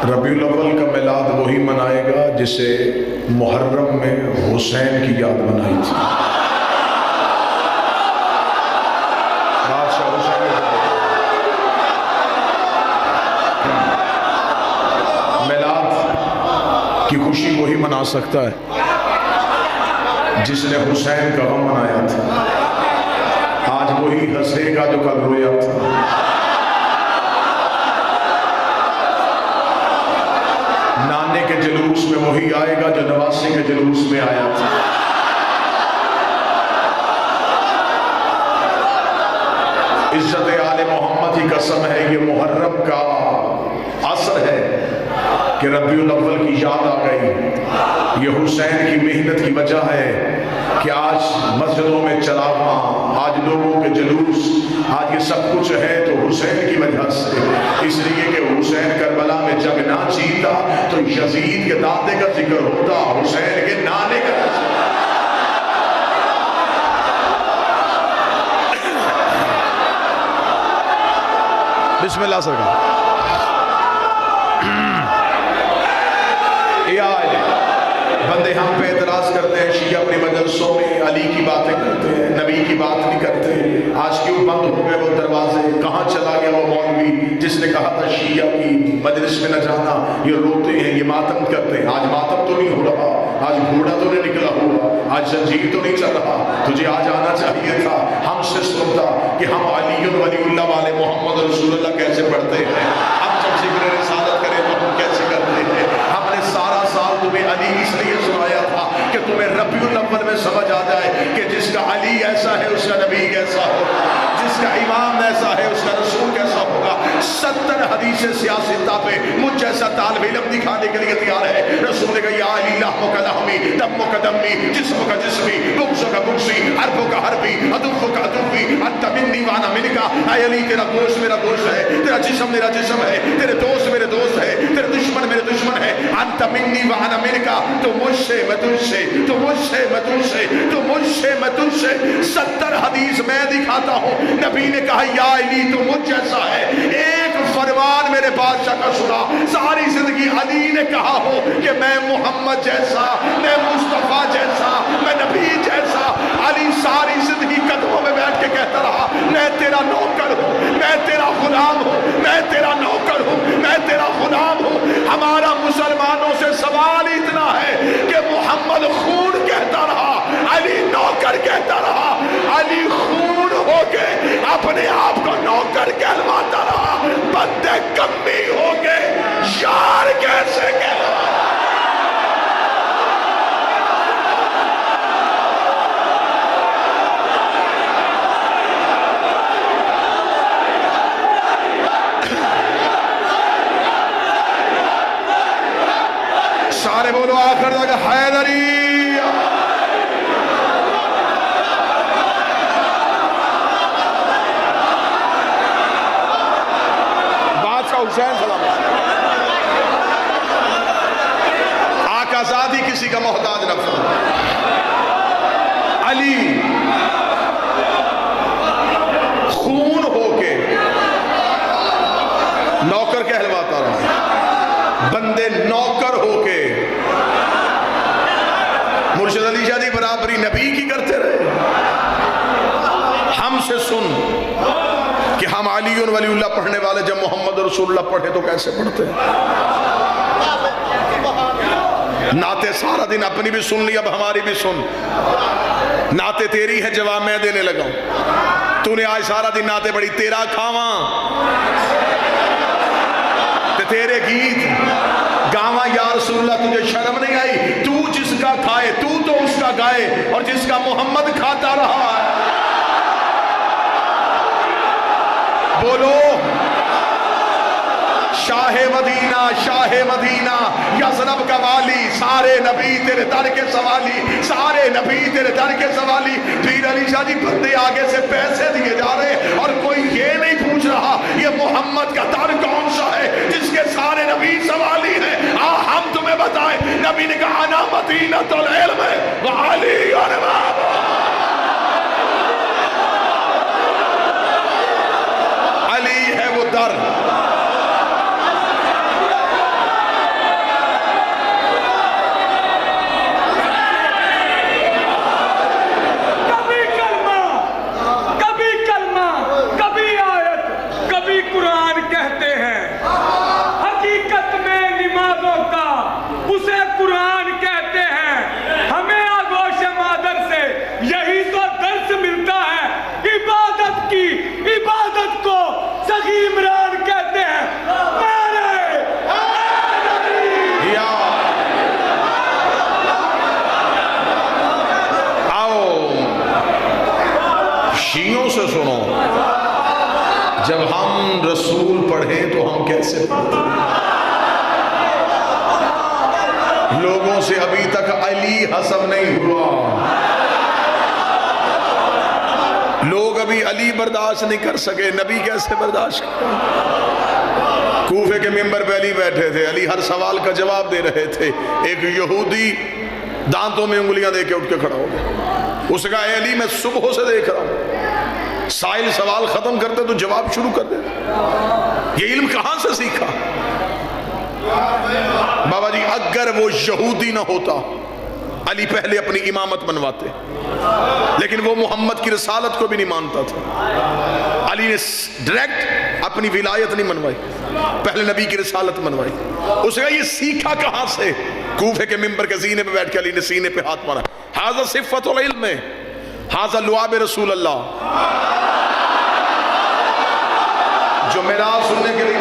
रबीउल अव्वल का मिलाद वही मनाएगा जिसे मुहर्रम में हुसैन की याद मनाई थी। बादशाह हुसैन मिलाद की खुशी वही मना सकता है जिसने हुसैन का गम मनाया था। आज वही हंसेगा जो कल रोया था। नाने के जुलूस में वही आएगा जो नवासी के जुलूस में आया था। इज्जत आले मोहम्मद की कसम है, ये मुहर्रम का असर है कि रबीउल अव्वल की याद आ गई। ये हुसैन की मेहनत की वजह है कि आज मस्जिदों में चरागा, आज लोगों के जुलूस, आज ये सब कुछ है तो हुसैन की वजह से। इसलिए कि हुसैन करबला में जब ना जीता तो यजीद के दादे का जिक्र होता, हुसैन के नाने का। बिस्मिल्लाह सरकार। बंदे हम पे एतराज करते हैं, शिया अपने मजलसों में अली की बातें करते हैं, नबी की बात नहीं करते। आज क्यों बंद हो गए वो दरवाजे? कहाँ चला गया वो मौलवी जिसने कहा था शिया की मजलिस में न जाना? ये रोते हैं, ये मातम करते हैं। आज मातम तो नहीं हो रहा, आज घोड़ा तो नहीं निकला हुआ, आज जंजीर तो नहीं चल रहा। तुझे आज आना चाहिए था, हमसे सुनता कि हम अली वलीउल्लाह वाले मोहम्मद रसूलुल्लाह कैसे पढ़ते हैं। हम जब जिक्र रिसालत करें तो हम कैसे करते हैं। हमने सारा साल तुम्हें अली इसलिए सुनाया था कि तुम्हें रबीउल अव्वल में समझ आ जाए कि जिसका अली ऐसा है उसका नबी कैसा होगा, जिसका इमाम ऐसा है उसका रसूल कैसा होगा। 70 हदीस सियासता पे मुझ जैसा तालिब इल्म दिखाने के लिए तैयार है। रसूल ने कहा या अली लहमुका लहमी दम्मुका दम्मी जिस्मुका जिस्मी बुक्सुका बुक्सी हर्फुका हर्फी अदुफुका अदुफी अंत मिन्नी व अना मिनका। ऐ अली तेरा गोश्त मेरा गोश्त है, तेरा जिस्म मेरा जिस्म है, तेरे दोस्त मेरे दोस्त है, तेरे दुश्मन मेरे दुश्मन है। अंत मिन्नी व अना मिनका, तो मुझसे मैं तुझसे, तो मुझसे मैं तुझसे, तो मुझसे मैं तुझसे। 70 हदीस मैं दिखाता हूँ। नबी ने कहा या अली तो मुझ जैसा है। एक फरमान मेरे बादशाह का सुना, सारी जिंदगी अली ने कहा हो कि मैं मोहम्मद जैसा, मैं मुस्तफा जैसा, मैं नबी जैसा। अली सारी जिंदगी कदमों में बैठ के कहता रहा मैं तेरा नौकर हूँ, मैं तेरा गुलाम हूँ, मैं तेरा नौकर हूँ, मैं तेरा गुलाम हूँ। हमारा मुसलमानों से सवाल इतना है कि मोहम्मद खून कहता रहा, अली नौकर कहता रहा। अली खून होके अपने आप को नौकर कहलवाता रहा, बंदे कम्मी हो गए यार कैसे कहलवा। सारे बोलो आखिर तक हैदरी। हुसैन सलाम। आका ज़ादी किसी का मोहताज न हो। अली खून होके नौकर कहलवाता रहा, बंदे नौकर होके मुर्शिद अली शाह दी बराबरी नबी की करते रहे। हमसे सुन कि हम अली वलीउल्लाह पढ़ने वाले जब मोहम्मद रसूलुल्लाह पढ़े तो कैसे पढ़ते हैं। नाते सारा दिन अपनी भी सुन ली, अब हमारी भी सुन। नाते तेरी है जवाब मैं देने लगा हूं। तूने आज सारा दिन नाते बड़ी तेरा खावा ते तेरे गीत गावा या रसूलुल्लाह, तुझे शर्म नहीं आई? तू जिसका खाए तू तो उसका गाए, और जिसका मोहम्मद खाता रहा है। बोलो शाहे मदीना, शाहे मदीना, यज़रब का वाली, सारे नबी तेरे दर के सवाली, सारे नबी तेरे दर के सवाली। पीर अली शाह जी बंदे आगे से पैसे दिए जा रहे हैं और कोई ये नहीं पूछ रहा ये मोहम्मद का दर कौन सा है जिसके सारे नबी सवाली हैं। हम तुम्हें बताएं, नबी ने कहा ना मदीना तो इल्म व अली और अली है वो दर। कैसे पढ़ते। लोगों से अभी तक अली हसम नहीं हुआ, लोग अभी अली बर्दाश्त नहीं कर सके, नबी कैसे बर्दाश्त करें। कूफे के मिंबर पे अली बैठे थे, अली हर सवाल का जवाब दे रहे थे। एक यहूदी दांतों में उंगलियां दे के उठ के खड़ा हो गया। उसका अली मैं सुबह से देख रहा हूं, साइल सवाल खत्म करते तो जवाब शुरू कर दे। ये इल्म कहां से सीखा? बाबा जी अगर वो यहूदी ना होता, अली पहले अपनी इमामत बनवाते, लेकिन वो मोहम्मद की रिसालत को भी नहीं मानता था। अली ने डायरेक्ट अपनी विलायत नहीं मनवाई, पहले नबी की रिसालत मनवाई। उसने ये सीखा कहां से? कूफे के मिंबर के सीने पे बैठ के अली ने सीने पे हाथ मारा। हाज़ा सिफ़्फ़तुल इल्म है, हाज़ा लुआब रसूल अल्लाह। जो मेरा सुनने के लिए,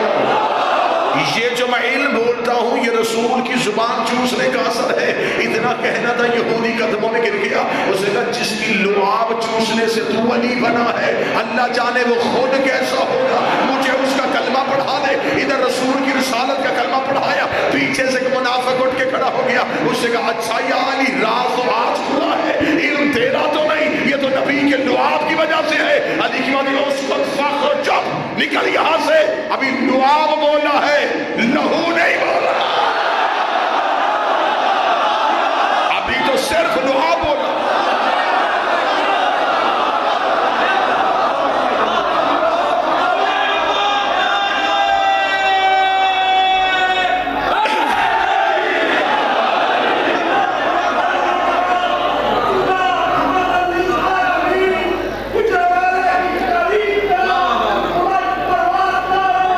ये जो मैं इल्म बोलता हूँ ये रसूल की जुबान चूसने का असर है। इतना कहना था, यहूदी कदमों में गिर गया। उसने कहा जिसकी लुआब चूसने से तू अली बना है, अल्लाह जाने वो खुद कैसा होगा, मुझे उसका कलमा पढ़ा दे। इधर रसूल की रिसालत का कलमा पढ़ाया, पीछे से मुनाफिक उठ के खड़ा हो गया। उसने कहा अच्छा या अली राज तो आज खुला है, इल्म तेरा तो नहीं, ये तो नबी के लुआब की वजह से है। अली की बात उस वक्त फख्र चुप, निकल यहां से, अभी लुआब बोला है, लहू नहीं बोला, अभी तो सिर्फ लुआब बोला।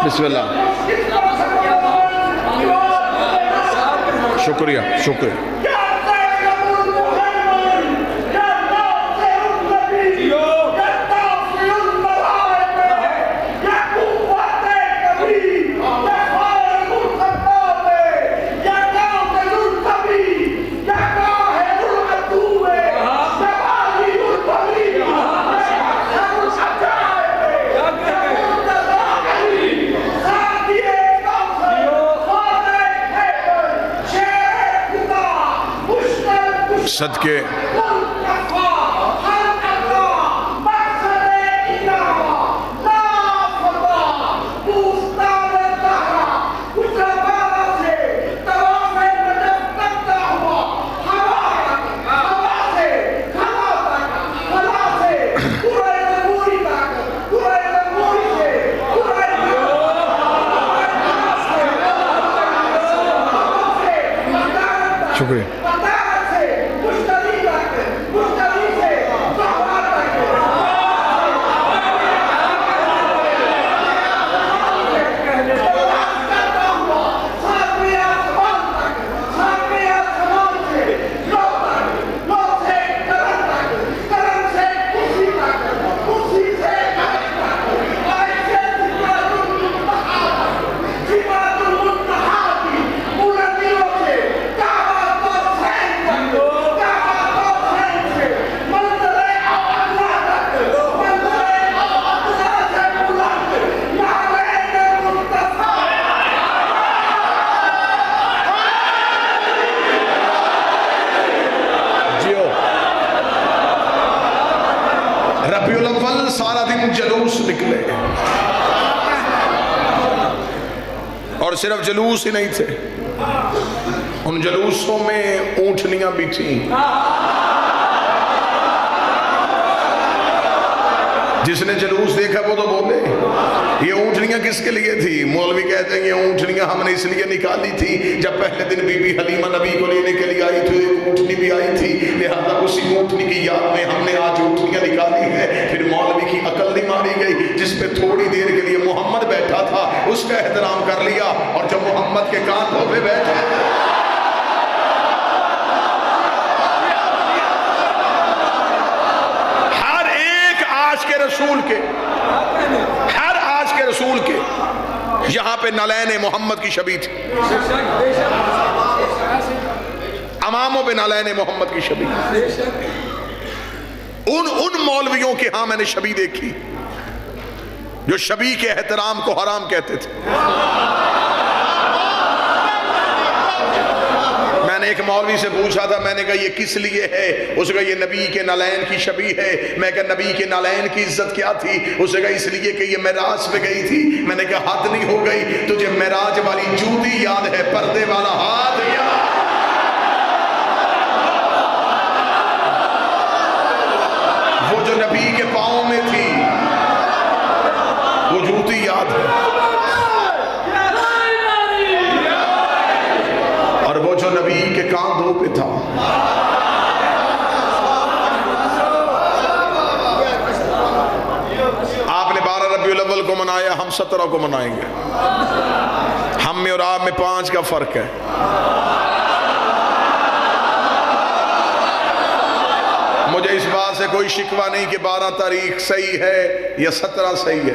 बिस्मिल्लाह, शुक्रिया शुक्रिया। सदके शुक्रिया। रबीउल अव्वल सारा दिन जलूस निकले, और सिर्फ जलूस ही नहीं थे, उन जलूसों में ऊंटनियां भी थी। जिसने जलूस देखा वो तो बोले ये ऊंटनियां किसके लिए थी? मौलवी कहते हैं ये ऊंटनियां हमने इसलिए निकाली थी, जब पहले दिन बीबी हलीमा नबी को लेने के लिए आई थी, एक ऊंटनी भी आई थी, लिहाजा उसी ऊंटनी की याद में हमने आज ऊंटनियां निकाली है। फिर मौलवी की अकल नहीं मारी गई, जिसपे थोड़ी देर के लिए मोहम्मद बैठा था उसका एहतराम कर लिया, और जब मोहम्मद के कांधों पे बैठे रसूल के, हर आज के रसूल के यहां पे नलैन मोहम्मद की शबी थी, अमामों पे नलैन मोहम्मद की शबी। उन मौलवियों के यहां मैंने शबी देखी जो शबी के एहतराम को हराम कहते थे। मैंने एक मौलवी से पूछा था, मैंने कहा ये किस लिए है? उसने कहा ये नबी के नालैन की शबी है। मैं कहा नबी के नालैन की इज्जत क्या थी? उसने कहा इसलिए कि ये मेराज पे गई थी। मैंने कहा हद नहीं हो गई? तुझे मेराज वाली जूती याद है, पर्दे वाला हाथ याद, वो जो नबी के पाँव में थी वो जूती याद है, और वो जो नबी के कांधों पे था। आपने 12 रबीउल अव्वल को मनाया, हम 17 को मनाएंगे। हम में और आप में 5 का फर्क है। मुझे इस बात से कोई शिकवा नहीं कि 12 तारीख सही है या 17 सही है।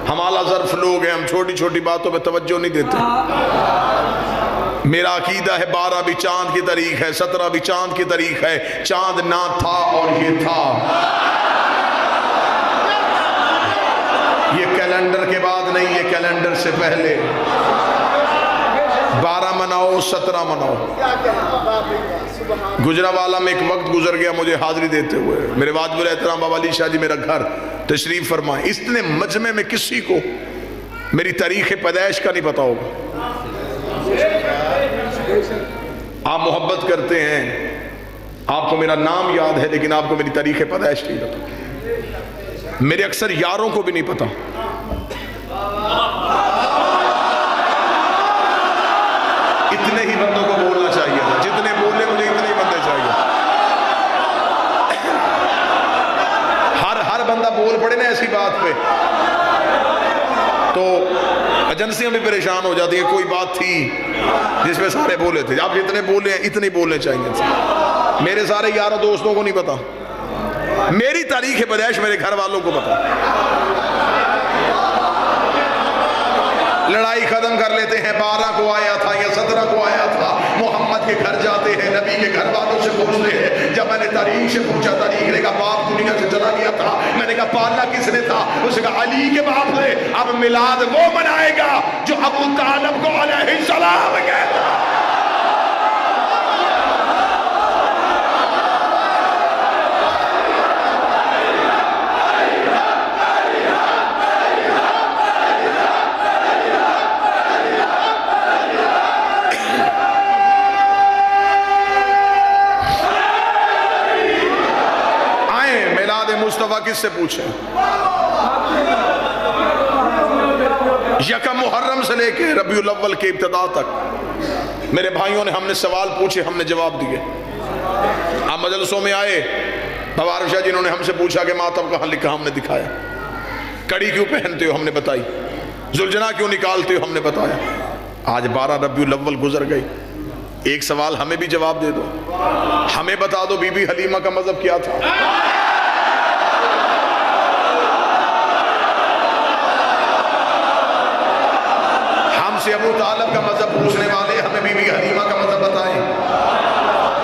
हम आला ज़र्फ लोग हैं, हम छोटी छोटी बातों पे तवज्जो नहीं देते। मेरा अकीदा है 12 भी चांद की तारीख है, 17 भी चांद की तारीख है। चांद ना था और ये था। ये कैलेंडर के बाद नहीं, ये कैलेंडर से पहले। 12 मनाओ 17 मनाओ। गुजरावाला में एक वक्त गुजर गया मुझे हाजिरी देते हुए। मेरे वाजिबुल एहतराम बाबा अली शाह जी मेरा घर तशरीफ फरमाए। इतने मजमे में किसी को मेरी तारीख पैदाइश का नहीं पता होगा। आप मोहब्बत करते हैं, आपको मेरा नाम याद है, लेकिन आपको मेरी तारीख पैदाइश नहीं पता। मेरे अक्सर यारों को भी नहीं पता। इतने ही बंदों को बोलना चाहिए था, जितने बोले मुझे इतने ही बंदे चाहिए। हर बंदा बोल पड़े ना ऐसी बात पे तो एजेंसियां भी परेशान हो जाती है। कोई बात थी जिसमें सारे बोले थे, आप जितने बोले हैं इतने बोलने चाहिए थे। मेरे सारे यारों दोस्तों को नहीं पता, मेरी तारीख पैदाइश मेरे घर वालों को पता। लड़ाई खत्म कर लेते हैं, 12 को आया था या 17 को आया था। मोहम्मद के घर जाते हैं, नबी के घर वालों से पूछते हैं। जब मैंने तारीख से पूछा, तारीख ने कहा बाप दुनिया से चला गया था। मैंने कहा पालना किसने था? उसने कहा अली के बाप ने। अब मिलाद वो मनाएगा जो अबू तालिब को अलैहिस्सलाम कहता। मुस्तफा किससे पूछे? यकम मुहर्रम से लेके रबीउल अव्वल के इब्तिदा तक मेरे भाइयों ने हमने सवाल पूछे, हमने जवाब दिए। आप मजलिसों में आए, बाबा शाह जिन्होंने हमसे पूछा कि मातम कहाँ लिखा, हमने दिखाया। कड़ी क्यों पहनते हो, हमने बताई। जुलजना क्यों निकालते हो, हमने बताया। आज 12 रबीउल अव्वल गुजर गई, एक सवाल हमें भी जवाब दे दो। हमें बता दो बीबी हलीमा का मजहब क्या था? से अबू तालिब का मजहब पूछने वाले हमें बीबी हलीमा का मजहब बताएं।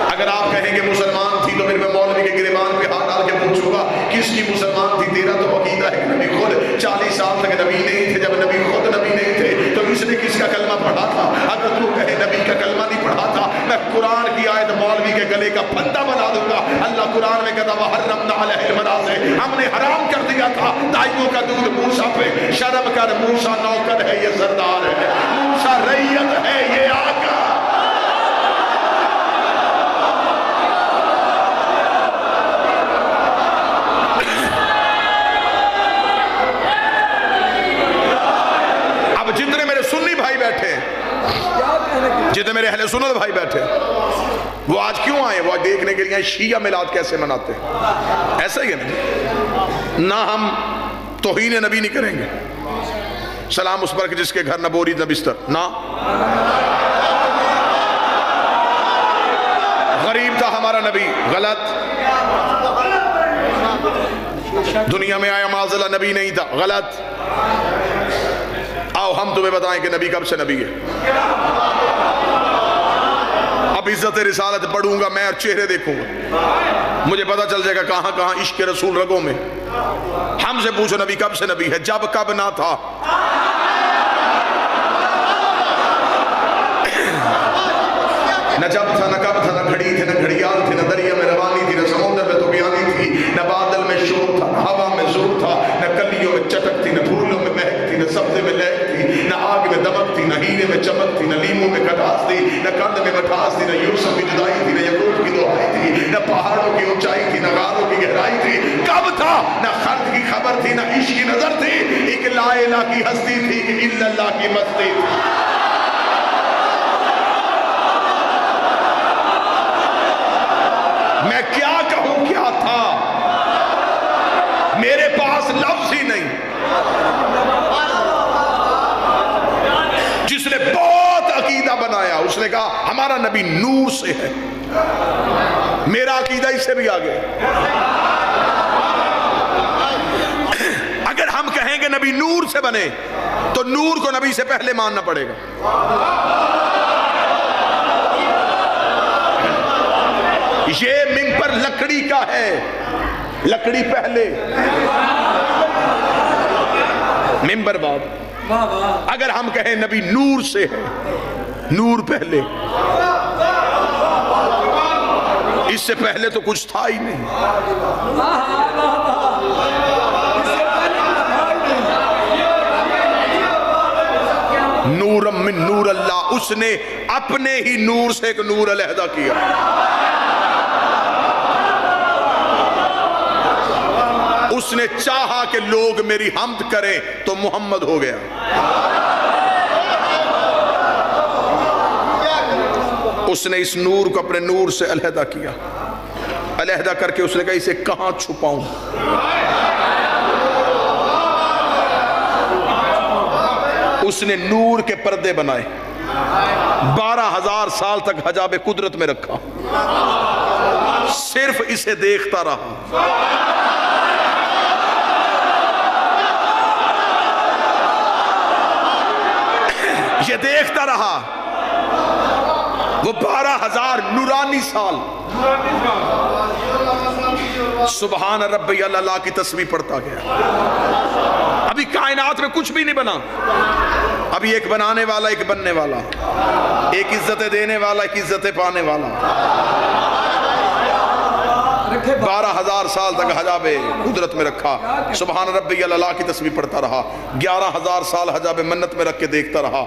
अगर आप कहेंगे मुसलमान थी तो फिर मैं मौलवी के गिरबान पे हाथ डाल के पूछूंगा किसकी मुसलमान थी? तेरा तो अकीदा है कि नबी खुद 40 साल तक नबी नहीं थे। जब नबी खुद नबी नहीं थे तो इसने किसका कलमा पढ़ा था? अगर तू कहे नबी का कलमा नहीं पढ़ा था, मैं कुरान की आयत मौलवी के गले का फंदा बना दूंगा। अल्लाह कुरान में कहता वहर्रमना अलैहिल मनाज़ि, हमने हराम कर दिया था दाइयों का दूध मूसा पे। शर्म कर, मूसा नौकर है, ये सरदार है। मूसा रैयत है, ये आका। अब जितने मेरे सुन्नी भाई बैठे, जितने मेरे अहले सुन्नत भाई बैठे, वो आज क्यों आए? वो आज देखने के लिए शिया मिलाद कैसे मनाते हैं। ऐसा ही है ना, हम तौहीन नबी नहीं करेंगे। सलाम उस पर जिसके घर न बोरी न बिस्तर ना। गरीब था हमारा नबी, गलत। दुनिया में आया माज़ल्ला नबी नहीं था, गलत। आओ हम तुम्हें बताएं कि नबी कब से नबी है। अब इज्जत रिसालत पढ़ूंगा मैं और चेहरे देखूंगा, मुझे पता चल जाएगा कहां कहां इश्क रसूल रगों में। हमसे पूछो नबी कब से नबी है? जब कब ना था। न जब था, न कब था, न घड़ी थी, न घड़ियाल थी, न दरिया में रवानी थी, न समुद्र में तुबियानी थी, न बादल में शोर था, न हवा में जोर था, न कलियों में चटक थी, न फूलों में महक थी, न सब्जे में लहक थी, न आग में दमक थी, न हीरे में चमक थी, न लीमों में खटास थी, न कंद में मिठास थी, न यूसुफ की जुदाई थी, न यकूब की दुहाई थी, न पहाड़ों की ऊंचाई थी, न गारों की गहराई थी। कब था? न खर्द की खबर थी, न इश्क की नजर थी, एक ला इलाहा की हस्ती थी, कि इल्लल्लाह की मस्ती थी। मैं क्या कहूं क्या था, मेरे पास लफ्ज ही नहीं। जिसने बहुत अकीदा बनाया, उसने कहा हमारा नबी नूर से है। मेरा अकीदा इससे भी आगे। अगर हम कहेंगे नबी नूर से बने, तो नूर को नबी से पहले मानना पड़ेगा। ये मिंबर लकड़ी का है, लकड़ी पहले, मिंबर बाद। अगर हम कहें नबी नूर से है, नूर पहले, इससे पहले तो कुछ था ही नहीं। नूरम मिन नूर अल्लाह, उसने अपने ही नूर से एक नूर अलहदा किया। उसने चाहा कि लोग मेरी हम्द करें तो मोहम्मद हो गया। उसने इस नूर को अपने नूर से अलहदा किया। अलहदा करके उसने कहा इसे कहां छुपाऊं। उसने नूर के पर्दे बनाए, 12,000 साल तक हजाबे कुदरत में रखा, सिर्फ इसे देखता रहा। ये देखता रहा। वो 12,000 नूरानी साल सुबहान रब्बी अल्लाह की तस्बीह पढ़ता गया। अभी कायनात में कुछ भी नहीं बना। अभी एक बनाने वाला, एक बनने वाला, एक इज्जतें देने वाला, एक इज्जतें पाने वाला। 12,000 साल तक हजाबे कुदरत में रखा, सुबहान रब्बी अल्लाह की तस्बीह पढ़ता रहा। 11,000 साल हजाबे मन्नत में रख के देखता रहा।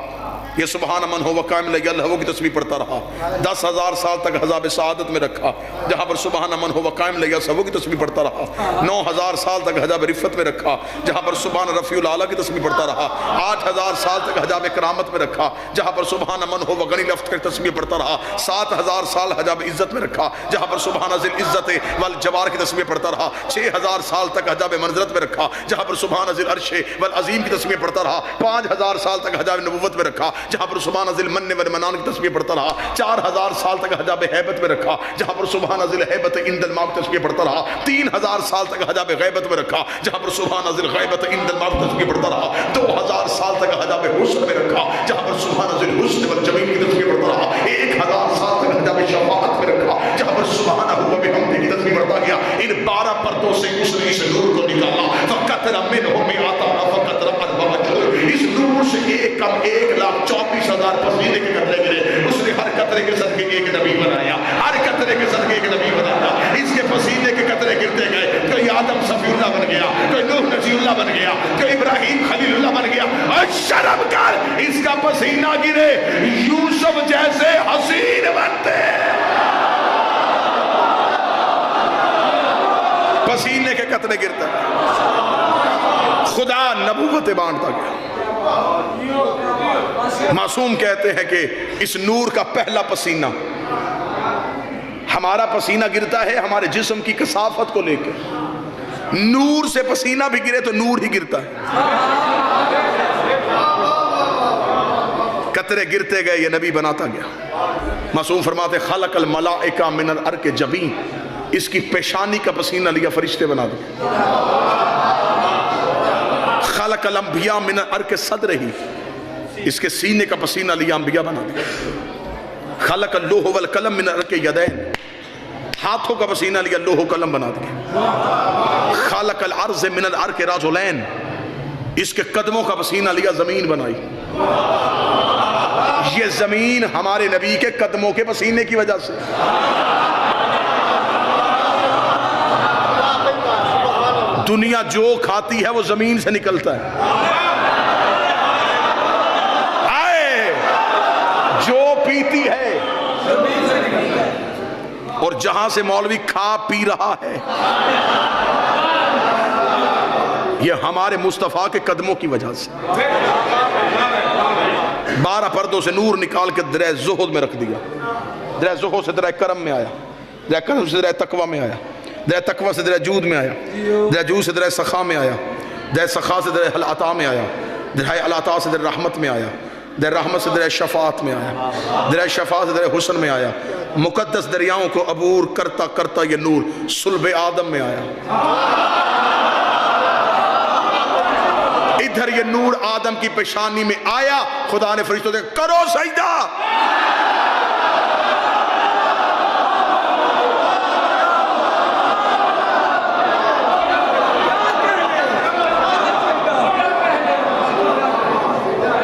ये सुबहान मन हो वकाम लहू की तस्बीह पढ़ता रहा। 10,000 साल तक हजाब सआदत में रखा, जहाँ पर सुबहान मन हो वकाम लहू की तस्बीह पढ़ता रहा। 9,000 साल तक हजाब रिफ़त में रखा, जहाँ पर सुबहान रफ़ीउल आला की तस्बीह पढ़ता रहा। 8,000 साल तक हजाब करामत में रखा, जहाँ पर सुबहान मन हो वगनी लफ्ज़ की तस्बीह पढ़ता रहा। 7,000 साल हजाब इज़्ज़त में रखा, जहाँ पर सुबहान ज़िल इज़्ज़त वल जवार की तस्बीह पढ़ता रहा। 6,000 साल तक हजाब मंज़रत में रखा, जहाँ पर सुबहान ज़िल अर्श वल अज़ीम की तस्बीह पढ़ता रहा। 5,000 साल तक हजाब नबुव्वत में रखा, जहाँ पर सुबहान अज़िल मन्ने वल मनान की तस्बीह पढ़ता रहा। 4,000 साल तक हजाब हैबत में रखा, जहाँ पर सुबहान अज़िल हैबत इंदल मौत की तस्बीह पढ़ता रहा। 3,000 साल तक हजाब गैबत में रखा, जहाँ पर सुबहान अज़िल गैबत इंदल मौत की तस्बीह पढ़ता रहा। 2,000 साल तक हजाब हुस्न में रखा, जहाँ पर सुबहान अज़िल हुस्न वल जमील की तस्बीह पढ़ता रहा। 1,000 साल तक हजाब शफाअत में रखा, जहाँ पर सुबहानहू व बिहम्दिही की तस्बीह पढ़ता गया। इन 12 पर्दों से उसने इस नूर को निकाला। फ़क़तरा मिनहु मिअता फ़क़तरा अर्बअतुर, इस नूर से एक कम 1,24,000 पसीने के कतरे गिरे। उसने हर कतरे के सदके एक नबी बनाया, हर कतरे के सदके एक नबी बनाया। इसके पसीने के कतरे गिरते गए। कोई आदम सफीउल्लाह बन गया, कोई नूह नजीउल्लाह बन गया, कोई इब्राहिम खलीलुल्लाह बन गया। और शर्म कर, इसका पसीना गिरे यूसुफ जैसे हसीन बनते। पसीने के कतरे गिरते, खुदा नबूवतें बांटता गया। मासूम कहते हैं कि इस नूर का पहला पसीना, हमारा पसीना गिरता है हमारे जिस्म की कसाफत को लेकर। नूर से पसीना भी गिरे तो नूर ही गिरता है। कतरे गिरते गए, ये नबी बनाता गया। मासूम फरमाते खलकल मलाइका मिनल अर्क जबीन, इसकी पेशानी का पसीना लिया, फरिश्ते बना दिए। खलकल अंबिया मिनल अर्क सदरही, इसके सीने का पसीना लिया, अंबिया बना दिया। खलकल लोह वल कलम मिनल अर्क यदैन, हाथों का पसीना लिया, लोहो कलम बना दिया। खालकल अर्ज़ मिनल अर्क़ रजुलैन, इसके कदमों का पसीना लिया, जमीन बनाई। ये जमीन हमारे नबी के कदमों के पसीने की वजह से। दुनिया जो खाती है वो जमीन से निकलता है। आए जो पीती है और जहां से मौलवी खा पी रहा है, ये हमारे मुस्तफा के कदमों की वजह से। 12 पर्दों से नूर निकाल के दरे ज़ुहद में रख दिया। दरे ज़ुहद से दरे करम में आया, दरे करम से दरे तकवा में आया, दरे तकवा से दरे जूद में आया, दरे जूद से दरे सखा में आया, दरे सखा से दरे हल अता में आया, दरे हल अता से दरे रहमत में आया, दरे रहमत से दरे शफात में आया, दरे शफात से दरे हुस्न में आया। मुकद्दस दरियाओं को अबूर करता करता ये नूर सुल्ब आदम में आया। इधर ये नूर आदम की पेशानी में आया, खुदा ने फरिश्तों से करो सजदा।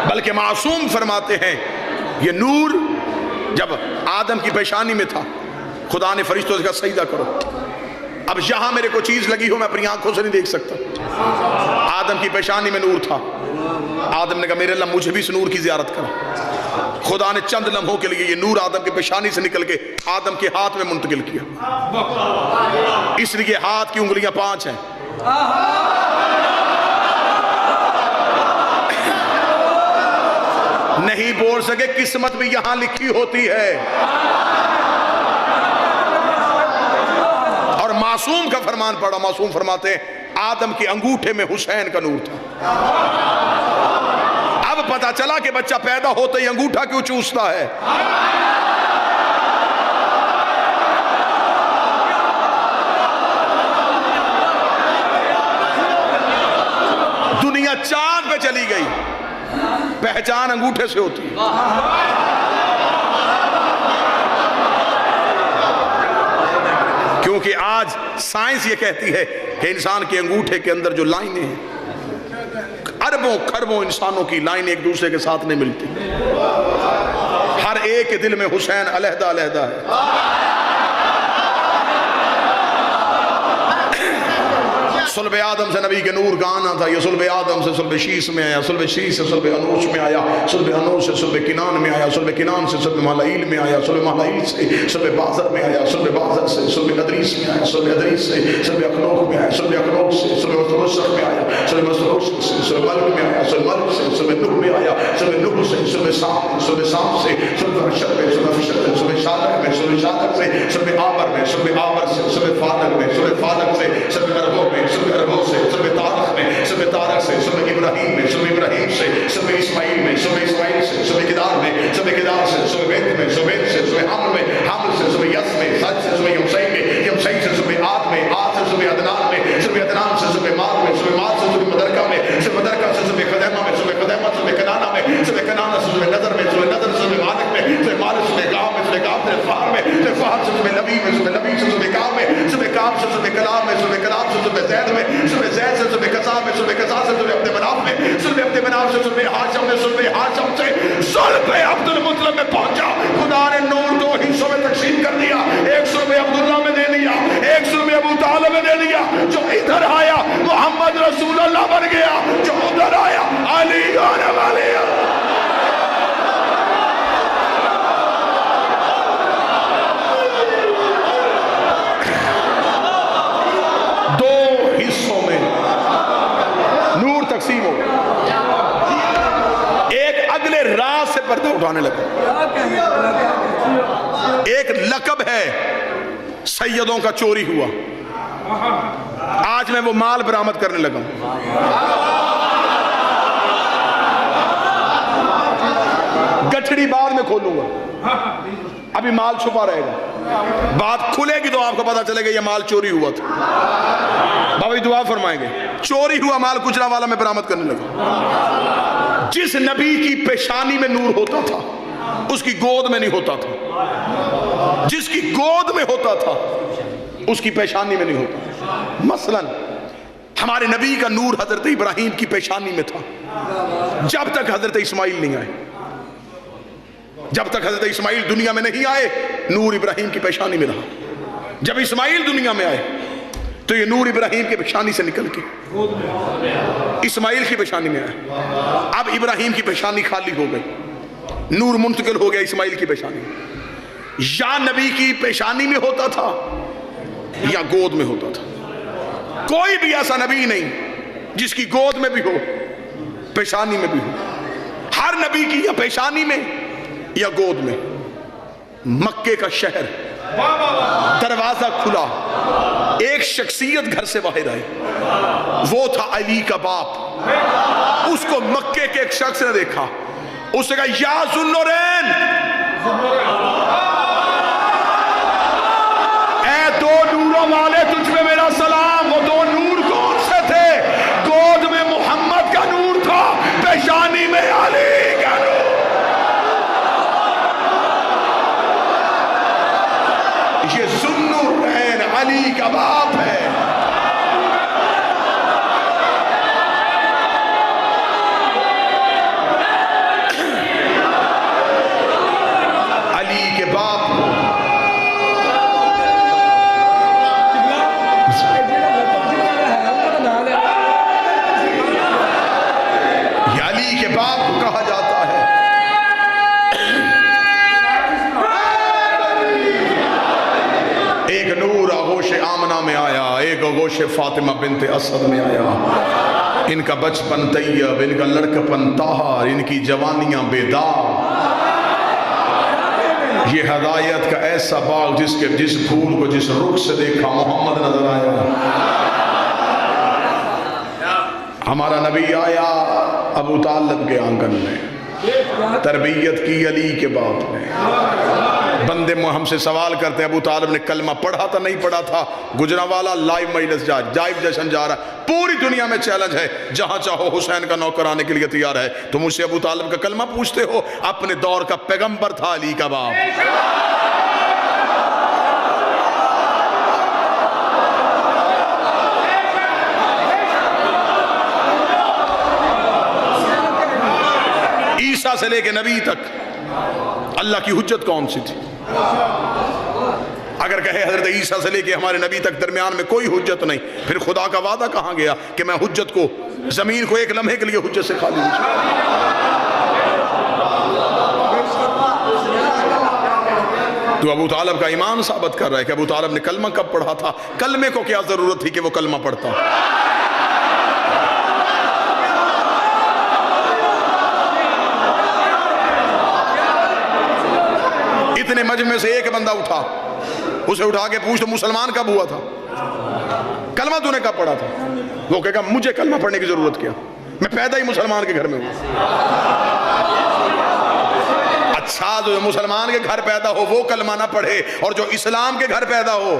बल्कि मासूम फरमाते हैं ये नूर जब आदम की पेशानी में था, खुदा ने फरिश्तों से कहा सजदा करो। अब यहां मेरे को चीज लगी हो, मैं अपनी आंखों से नहीं देख सकता। आदम की पेशानी में नूर था। आदम ने कहा मेरे अल्लाह मुझे भी इस नूर की जियारत करा। खुदा ने चंद लम्हों के लिए ये नूर आदम की पेशानी से निकल के आदम के हाथ में मुंतकिल किया। इसलिए हाथ की उंगलियां 5 हैं। नहीं बोल सके किस्मत भी यहां लिखी होती है। और मासूम का फरमान पड़ा, मासूम फरमाते हैं आदम के अंगूठे में हुसैन का नूर था। अब पता चला कि बच्चा पैदा होते ही अंगूठा क्यों चूसता है। दुनिया चांद पे चली गई, पहचान अंगूठे से होती है। क्योंकि आज साइंस ये कहती है कि इंसान के अंगूठे के अंदर जो लाइनें हैं, अरबों खरबों इंसानों की लाइनें एक दूसरे के साथ नहीं मिलती। हर एक के दिल में हुसैन अलहदा अलहदा है। सुल्ब आदम से नबी के नूर का आना था। ये सुल्ब आदम से सुल्ब शीस में आया, सुल्ब शीस से सुल्ब अनूश में आया, सुल्ब अनूश से सुल्ब किनान में आया, सुल्ब किनान से सुल्ब महलाइल में आया, सुल्ब महलाइल से सुल्ब बाज़र में आया, सुल्ब बाज़र से सुल्ब अदरीस में आया, सुल्ब अदरीस से सुल्ब अखनोक में आया, सुल्ब अखनोक से सुल्ब मस्तरुसख में आया, सुल्ब मस्तरुसख से सुल्ब मल्क में आया, सुल्ब मल्क से सुल्ब नूह में आया, सुल्ब नूह से सुल्ब साम से सुल्ब अरशद में, सुल्ब अरशद में, सुल्ब शादक में, सुल्ब शादक से सुल्ब आबर में, सुल्ब आबर से सुल्ब फालक में, सुल्ब फालक से सुल्ब अरबों में, अरबों से सुल्ब तारक में, सुल्ब तारक से सुल्ब इब्राहीम में, सुल्ब इब्राहीम से सुल्ब इस्माइल में, सुल्ब इस्माइल से सुल्ब किदार में, सुल्ब किदार से सुल्ब बेत में, सुल्ब बेत से सुल्ब हामल में, हामल से सुल्ब यस में, सच से सुल्ब यमसई में, यमसई से सुल्ब आद में, आद से सुल्ब अदनान में, सुल्ब अदनान से सुल्ब माद में, सुल्ब माद से सुल्ब मदरका में, सुल्ब मदरका से सुल्ब खदैमा में, सुल्ब खदैमा सुल्ब कनाना में, सुल्ब कनाना से सुल्ब नजर में, सुल्ब नजर से सुल्ब मालिक में, सुल्ब मालिक से सुल्ब गाम में, सुल्ब गाम से फार में, सुल्ब फार से सुल्ब नबी में, सुल्ब नबी से सुल्ब काम में, सुल्ब काम से सुल्ब कलाम में, सुल्ब कलाम से सुल्ब ज़ैद में, सुल्ब ज़ैद से सुल्ब कसा में, सुल्ब कसा से सुल्ब अब्द मनाफ में, सुल्ब अब्द मनाफ से सुल्ब हाशम में, सुल्ब हाशम से सुल्ब अब्दुल मुत्तलिब में पहुंचा। खुदा ने नूर को हिस्सों में तकसीम कर दिया। एक सुल्ब अब्दुल्लाह में दे दिया, एक सुल्ब अबू तालिब में दे दिया। जो इधर आया मोहम्मद रसूलुल्लाह बन गया, जो उधर आया अली आने वाले। दो हिस्सों में नूर तकसीम हो गया। एक अगले रात से पर्दा उठाने लगा। एक लकब है सैयदों का चोरी हुआ। आज मैं वो माल बरामद करने लगा। गठड़ी बाद में खोलूंगा, अभी माल छुपा रहेगा। बात खुलेगी तो आपको पता चलेगा ये माल चोरी हुआ था। बाबा जी दुआ फरमाएंगे। चोरी हुआ माल कुचरा वाला मैं बरामद करने लगा। जिस नबी की पेशानी में नूर होता था उसकी गोद में नहीं होता था, जिसकी गोद में होता था उसकी पेशानी में नहीं होता। मसलन हमारे नबी का नूर हजरत इब्राहिम की पेशानी में था जब तक हजरत इस्माइल नहीं आए। जब तक हजरत इस्माइल दुनिया में नहीं आए नूर इब्राहिम की पेशानी में रहा। जब इस्माइल दुनिया में आए तो ये नूर इब्राहिम की पेशानी से निकल के इस्माइल की पेशानी में आया। अब इब्राहिम की पेशानी खाली हो गई, नूर मुंतकिल हो गया इस्माइल की पेशानी। या नबी की पेशानी में होता था या गोद में होता था। कोई भी ऐसा नबी नहीं जिसकी गोद में भी हो पेशानी में भी हो। हर नबी की या पेशानी में या गोद में। मक्के का शहर, दरवाजा खुला, एक शख्सियत घर से बाहर आई, वो था अली का बाप। उसको मक्के के एक शख्स ने देखा, उसने कहा या ज़ुन्नुरैन, ऐ दो नूरों वाले तुझ में मेरा सलाम। वो दो नूर कौन से थे? गोद में मोहम्मद का नूर था, पेशानी में अली का नूर। ये ज़ुन्नुरैन अली का बाप है। अली के बाप ये अली के बाप को कहा जाता है। एक नूर आगोश आमना में आया, एक आगोश फातिमा बिनते असद में आया। इनका बचपन तैयब, इनका लड़कपन ताहर, इनकी जवानियां बेदाग। ये हदायत का ऐसा बाग जिस फूल को जिस रुख से देखा मोहम्मद नजर आया। हमारा नबी आया अबू तालिब के आंगन में, तरबियत की अली के बाप ने। बंदे हमसे सवाल करते हैं अबू तालिब ने कलमा पढ़ा था नहीं पढ़ा था? गुजरावाला लाइव मजलिस लाइव जश्न जा रहा है, पूरी दुनिया में चैलेंज है, जहां चाहो हुसैन का नौकर आने के लिए तैयार है। तुम मुझसे अबू तालिब का कलमा पूछते हो? अपने दौर का पैगंबर था अली का बाप। ईसा से लेके नबी तक अल्लाह की हुज्जत कौन सी थी? अगर कहे हजरत ईसा से लेके हमारे नबी तक दरमियान में कोई हुज्जत नहीं, फिर खुदा का वादा कहां गया कि मैं हुज्जत को, जमीन को एक लम्हे के लिए हुज्जत से खाली हूं। तो अबू तालिब का ईमान साबित कर रहा है कि अबू तालिब ने कलमा कब पढ़ा था? कलमे को क्या जरूरत थी कि वो कलमा पढ़ता? इतने मजमे से एक बंदा उठा, उसे उठा के पूछ तो मुसलमान कब हुआ था? कलमा तूने कब पढ़ा था? वो कहेगा मुझे कलमा पढ़ने की जरूरत क्या, मैं पैदा ही मुसलमान के घर में हूं। अच्छा, जो मुसलमान के घर पैदा हो वो कलमा ना पढ़े, और जो इस्लाम के घर पैदा हो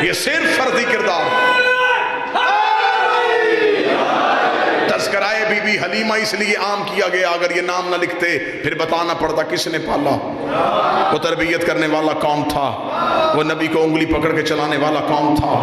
ये सिर्फ फर्जी किरदार। तज़किराए बीबी हलीमा इसलिए आम किया गया, अगर ये नाम ना लिखते फिर बताना पड़ता किसने पाला, वो तरबियत करने वाला कौन था, वो नबी को उंगली पकड़ के चलाने वाला कौन था,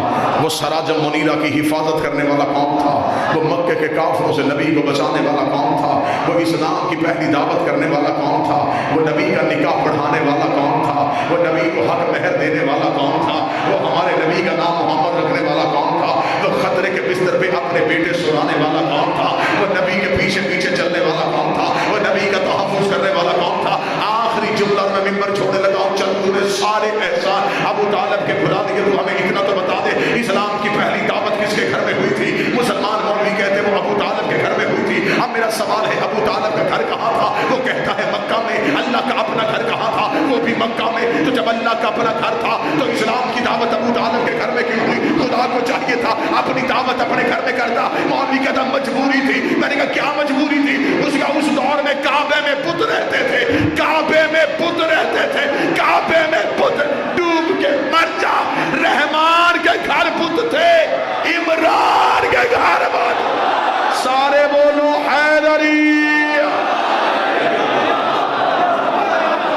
वो सराजम मुनीरा की हिफाजत करने वाला कौन था, वो मक्के के काफिरों से नबी को बचाने वाला कौन था, वो इस्लाम की पहली दावत करने वाला कौन था, वो नबी का निकाह पढ़ाने वाला कौन था, वो नबी को हक महर देने वाला कौन था, वो हमारे नबी का नाम मोहम्मद रखने वाला कौन था, वो खतरे के बिस्तर पे अपने बेटे सुलाने वाला कौन था, वो नबी के पीछे पीछे चलने वाला कौन था, वो नबी का तहफ़्फ़ुज़ करने वाला कौन था। आखिरी जुमला में मिंबर छोड़ने लगा हूं, चल तूने सारे एहसान अबू तालिब के भुला दिए, तू हमें इतना तो बता दे इस्लाम की पहली दावत किसके घर में हुई थी? मुसलमान मौलवी कहते वो अबू तालिब के घर में हुई थी। अब मेरा सवाल है अबू तालिब का घर कहाँ था? वो कहता है मक्का में। अल्लाह का अपना घर कहाँ था? वो भी मक्का में। तो जब अल्लाह का अपना घर था तो इस्लाम की दावत अबू तालिब के घर में क्यों हुई? खुदा को चाहिए था अपनी दावत अपने घर में करता। मौलवी कहता मजबूरी थी। मैंने कहा क्या मजबूरी थी? उसका उस